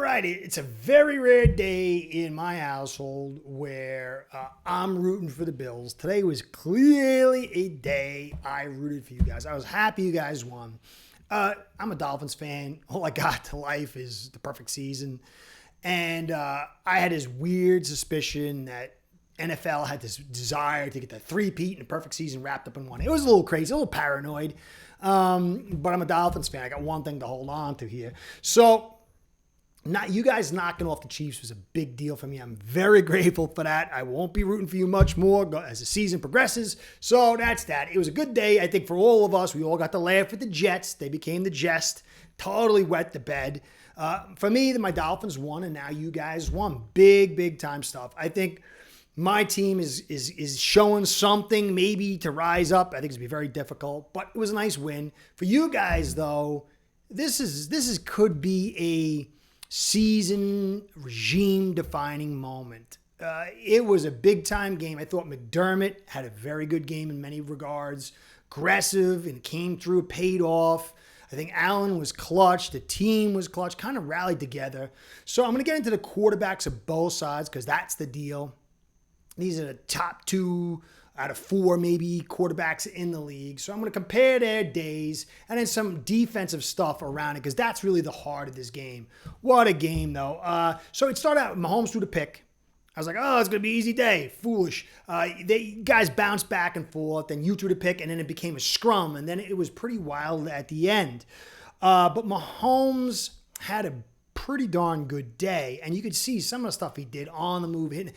right, it's a very rare day in my household where I'm rooting for the Bills. Today was clearly a day I rooted for you guys. I was happy you guys won. I'm a Dolphins fan. All I got to life is the perfect season. And I had this weird suspicion that NFL had this desire to get the three-peat and the perfect season wrapped up in one. It was a little crazy, a little paranoid. But I'm a Dolphins fan. I got one thing to hold on to here. So, not you guys knocking off the Chiefs was a big deal for me. I'm very grateful for that. I won't be rooting for you much more as the season progresses. So that's that. It was a good day, I think, for all of us. We all got to laugh with the Jets. They became the jest. Totally wet the bed. For me, my Dolphins won, and now you guys won. Big time stuff. I think my team is showing something maybe to rise up. I think it's going to be very difficult, but it was a nice win. For you guys, though, this could be a season regime defining moment. It was a big time game. I thought McDermott had a very good game in many regards. Aggressive and came through, paid off. I think Allen was clutch. The team was clutch, kind of rallied together. So I'm going to get into the quarterbacks of both sides because that's the deal. These are the top 2 out of 4 maybe quarterbacks in the league. So I'm going to compare their days and then some defensive stuff around it because that's really the heart of this game. What a game, though. So it started out, Mahomes threw the pick. I was like, oh, it's going to be an easy day. Foolish. They guys bounced back and forth, then you threw the pick, and then it became a scrum, and then it was pretty wild at the end. But Mahomes had a pretty darn good day, and you could see some of the stuff he did on the move, hitting.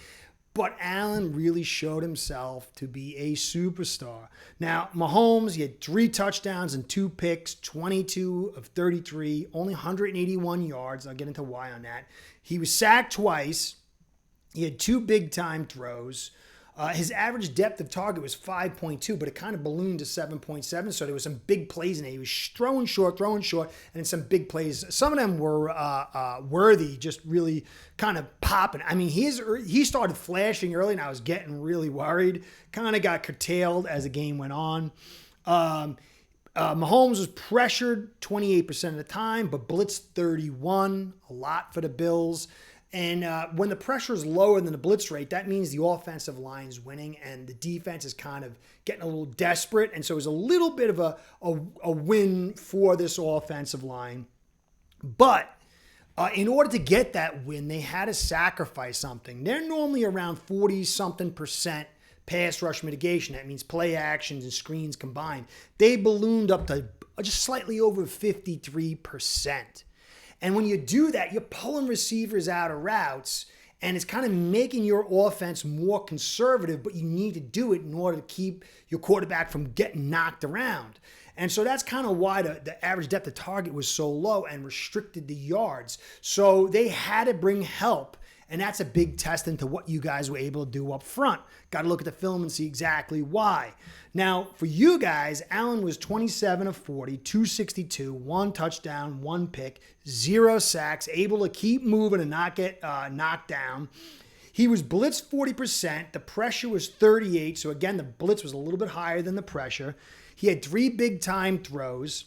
But Allen really showed himself to be a superstar. Now, Mahomes, he had 3 touchdowns and 2 picks, 22 of 33, only 181 yards. I'll get into why on that. He was sacked twice. He had 2 big-time throws. His average depth of target was 5.2, but it kind of ballooned to 7.7, so there was some big plays in there. He was throwing short, and then some big plays. Some of them were worthy, just really kind of popping. I mean, he started flashing early, and I was getting really worried. Kind of got curtailed as the game went on. Mahomes was pressured 28% of the time, but blitzed 31, a lot for the Bills. And when the pressure is lower than the blitz rate, that means the offensive line is winning and the defense is kind of getting a little desperate. And so it was a little bit of a win for this offensive line. But in order to get that win, they had to sacrifice something. They're normally around 40-something% pass rush mitigation. That means play actions and screens combined. They ballooned up to just slightly over 53%. And when you do that, you're pulling receivers out of routes, and it's kind of making your offense more conservative, but you need to do it in order to keep your quarterback from getting knocked around. And so that's kind of why the average depth of target was so low and restricted the yards. So they had to bring help, and that's a big test into what you guys were able to do up front. Got to look at the film and see exactly why. Now, for you guys, Allen was 27 of 40, 262, 1 touchdown, 1 pick, 0 sacks, able to keep moving and not get knocked down. He was blitzed 40%. The pressure was 38. So again, the blitz was a little bit higher than the pressure. He had 3 big-time throws.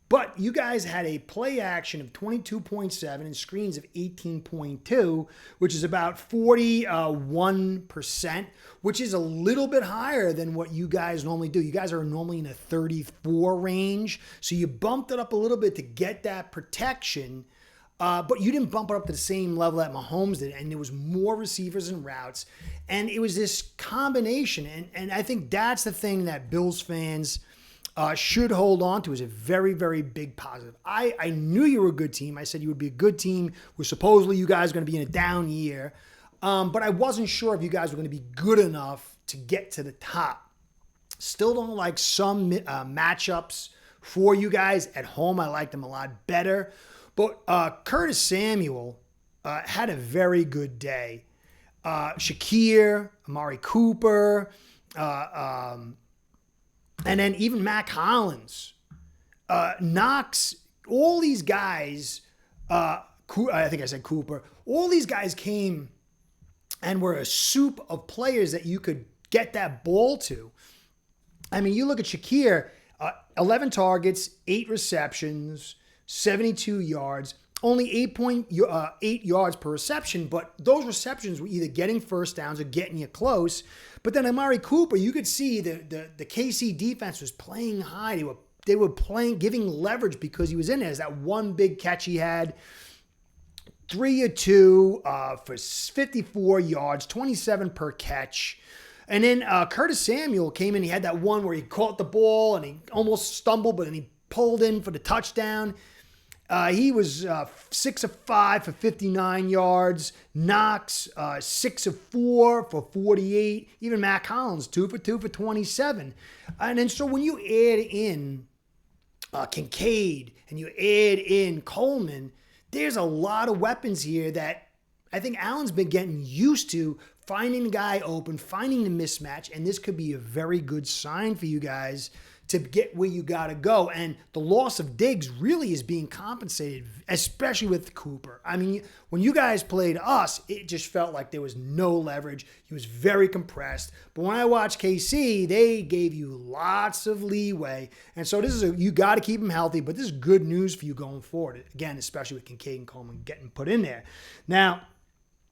But you guys had a play action of 22.7 and screens of 18.2, which is about 41%, which is a little bit higher than what you guys normally do. You guys are normally in a 34 range. So you bumped it up a little bit to get that protection. But you didn't bump it up to the same level that Mahomes did. And there was more receivers and routes. And it was this combination. And I think that's the thing that Bills fans should hold on to is a very, very big positive. I knew you were a good team. I said you would be a good team. Supposedly you guys are going to be in a down year. But I wasn't sure if you guys were going to be good enough to get to the top. Still don't like some matchups for you guys. At home, I liked them a lot better. But Curtis Samuel had a very good day. Shakir, Amari Cooper, and then even Mac Hollins, Knox, all these guys, I think I said Cooper, all these guys came and were a soup of players that you could get that ball to. I mean, you look at Shakir, 11 targets, 8 receptions, 72 yards. only 8 yards per reception, but those receptions were either getting first downs or getting you close. But then Amari Cooper, you could see the KC defense was playing high. They were playing, giving leverage because he was in there. There's that one big catch he had. 3 of 2 for 54 yards, 27 per catch. And then Curtis Samuel came in. He had that one where he caught the ball and he almost stumbled, but then he pulled in for the touchdown. He was 6 of 5 for 59 yards. Knox, 6 of 4 for 48. Even Matt Collins, 2 for 2 for 27. And then so when you add in Kincaid and you add in Coleman, there's a lot of weapons here that I think Allen's been getting used to, finding the guy open, finding the mismatch, and this could be a very good sign for you guys to get where you got to go. And the loss of Diggs really is being compensated, especially with Cooper. I mean, when you guys played us, it just felt like there was no leverage. He was very compressed. But when I watched KC, they gave you lots of leeway. And so you got to keep him healthy, but this is good news for you going forward. Again, especially with Kincaid and Coleman getting put in there. Now,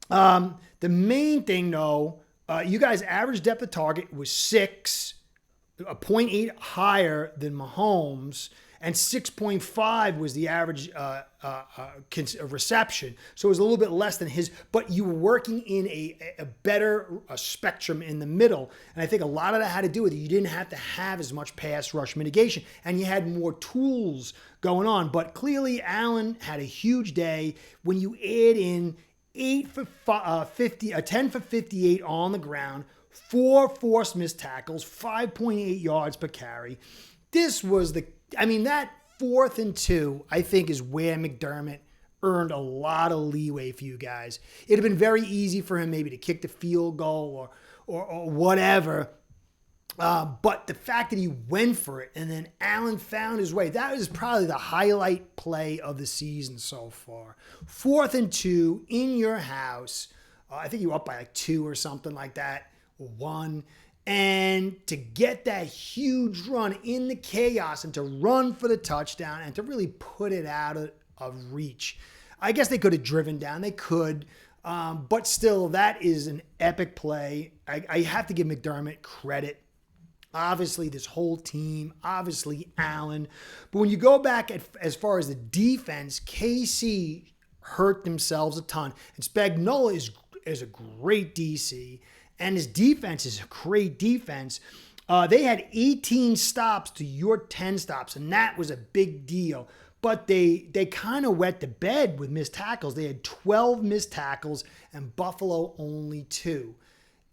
the main thing, though, you guys' average depth of target was 6, a 0.8 higher than Mahomes, and 6.5 was the average reception. So it was a little bit less than his, but you were working in a better spectrum in the middle. And I think a lot of that had to do with it. You didn't have to have as much pass rush mitigation, and you had more tools going on. But clearly, Allen had a huge day. When you add in 10 for 58 on the ground, 4 forced missed tackles, 5.8 yards per carry. This was that 4th and 2, I think, is where McDermott earned a lot of leeway for you guys. It'd have been very easy for him maybe to kick the field goal or whatever. But the fact that he went for it and then Allen found his way, that was probably the highlight play of the season so far. 4th and 2 in your house. I think you were up by like 2 or something like that, or 1. And to get that huge run in the chaos and to run for the touchdown and to really put it out of reach. I guess they could have driven down. They could. But still, that is an epic play. I have to give McDermott credit. Obviously, this whole team, obviously Allen. But when you go back as far as the defense, KC hurt themselves a ton. And Spagnuolo is a great DC, and his defense is a great defense. They had 18 stops to your 10 stops, and that was a big deal. But they kind of wet the bed with missed tackles. They had 12 missed tackles, and Buffalo only 2.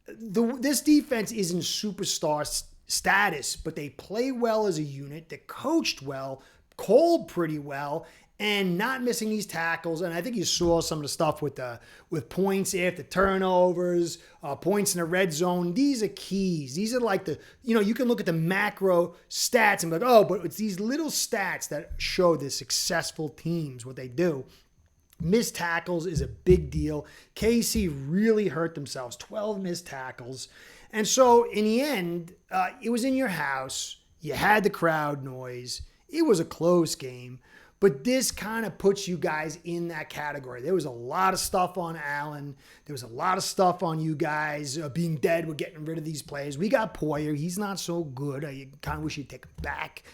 This defense isn't superstar status, but they play well as a unit. They coached well, called pretty well, and not missing these tackles. And I think you saw some of the stuff with points after turnovers, points in the red zone. These are keys. These are like you can look at the macro stats and be like, oh, but it's these little stats that show the successful teams, what they do. Missed tackles is a big deal. KC really hurt themselves. 12 missed tackles. And so in the end, it was in your house. You had the crowd noise. It was a close game. But this kind of puts you guys in that category. There was a lot of stuff on Allen. There was a lot of stuff on you guys being dead. We're getting rid of these players. We got Poyer. He's not so good. I kind of wish you'd take him back.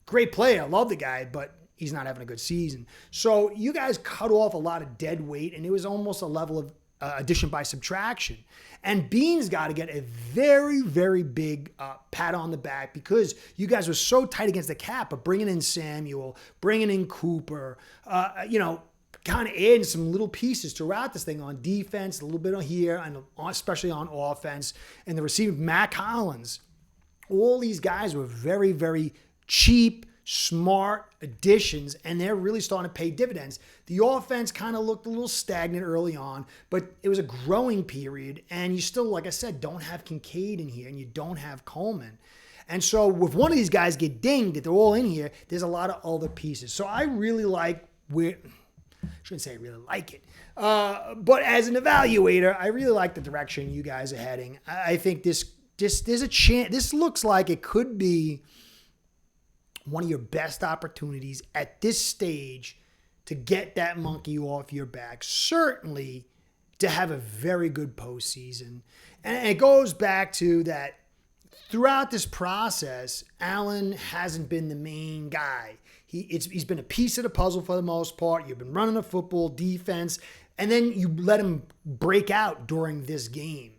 Great player. I love the guy, but he's not having a good season. So you guys cut off a lot of dead weight, and it was almost a level of addition by subtraction. And Beans got to get a very, very big pat on the back because you guys were so tight against the cap, but bringing in Samuel, bringing in Cooper, kind of adding some little pieces throughout this thing on defense, a little bit on here, and especially on offense. And the receiver, Matt Collins, all these guys were very, very cheap, smart additions, and they're really starting to pay dividends. The offense kind of looked a little stagnant early on, but it was a growing period, and you still, like I said, don't have Kincaid in here, and you don't have Coleman. And so if one of these guys get dinged, if they're all in here, there's a lot of other pieces. So I really like I shouldn't say I really like it, but as an evaluator, I really like the direction you guys are heading. I think there's a chance. This looks like it could be one of your best opportunities at this stage to get that monkey off your back, certainly to have a very good postseason. And it goes back to that throughout this process, Allen hasn't been the main guy. He's been a piece of the puzzle for the most part. You've been running the football, defense, and then you let him break out during this game.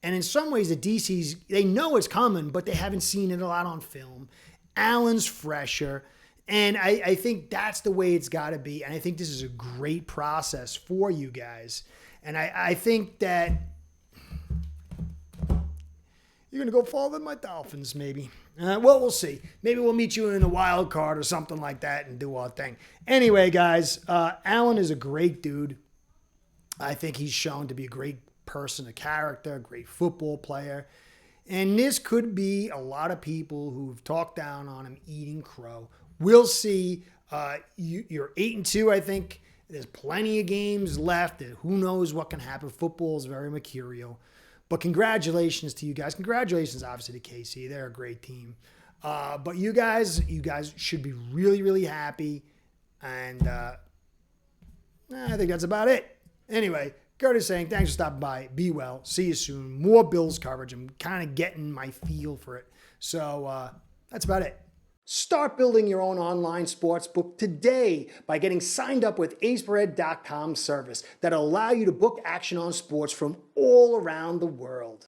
And in some ways, the DCs, they know it's coming, but they haven't seen it a lot on film. Allen's fresher. And I think that's the way it's got to be. And I think this is a great process for you guys. And I think that you're going to go farther than my Dolphins, maybe. Well, we'll see. Maybe we'll meet you in the wild card or something like that and do our thing. Anyway, guys, Allen is a great dude. I think he's shown to be a great person, a character, a great football player. And this could be a lot of people who've talked down on him eating crow. We'll see. You're 8-2, I think. There's plenty of games left. And who knows what can happen. Football is very mercurial. But congratulations to you guys. Congratulations, obviously, to KC. They're a great team. But you guys should be really, really happy. And I think that's about it. Anyway, Curtis saying, thanks for stopping by. Be well. See you soon. More Bills coverage. I'm kind of getting my feel for it. So that's about it. Start building your own online sports book today by getting signed up with AceBread.com service that'll allow you to book action on sports from all around the world.